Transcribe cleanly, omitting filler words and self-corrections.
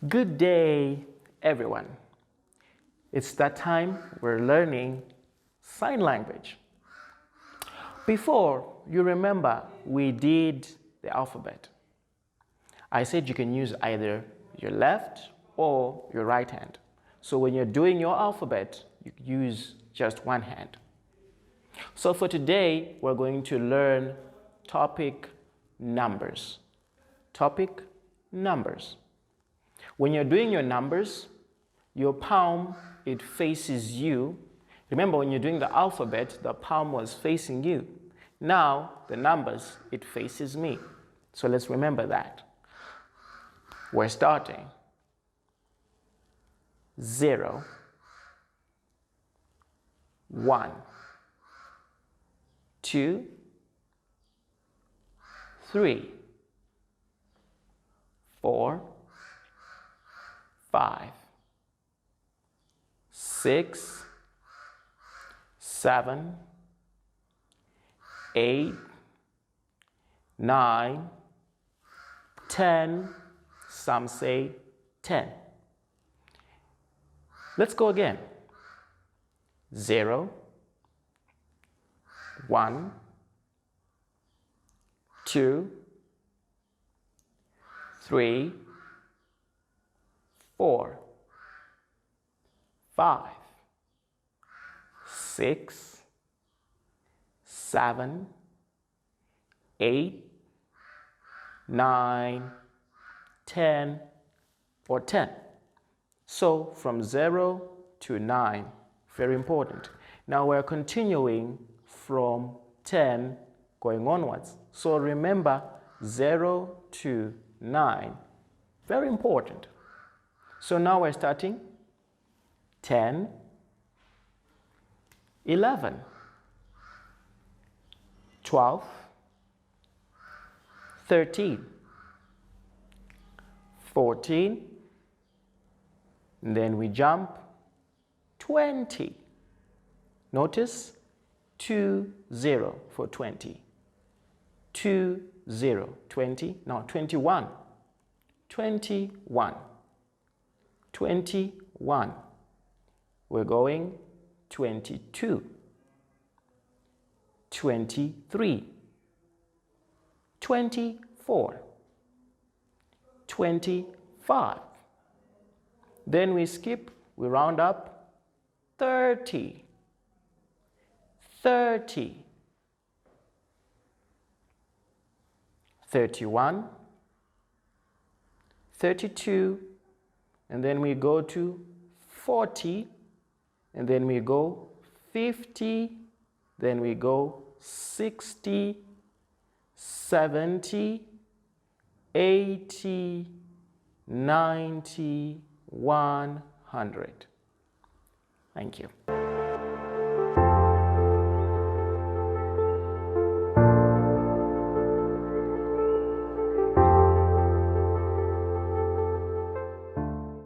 Good day, everyone. It's that time we're learning sign language. Before, you remember we did the alphabet. I said you can use either your left or your right hand. So when you're doing your alphabet, you use just one hand. So for today, we're going to learn topic numbers. Topic numbers. When you're doing your numbers, your palm, it faces you. Remember, when you're doing the alphabet, the palm was facing you. Now, the numbers, it faces me. So let's remember that. We're starting. 0, 1, 2, 3, 4, 5, 6, 7, 8, 9, 10. Some say 10. Let's go again. 0, 1, 2, 3, 4, 5, 6, 7, 8, 9, 10, or 10. So from 0 to 9, very important. Now we're continuing from 10 going onwards. So remember 0 to 9, very important. So now we're starting 10, 11, 12, 13, 14, and then we jump 20. Notice 2, 0 for 20. 2, 0, 20. Now 21. 21. 21. We're going 22. 23. 24. 25. Then we skip, we round up 30. 30. 31. 32. And then we go to 40. And then we go 50. Then we go 60. 70. 80, 90, 100. Thank you.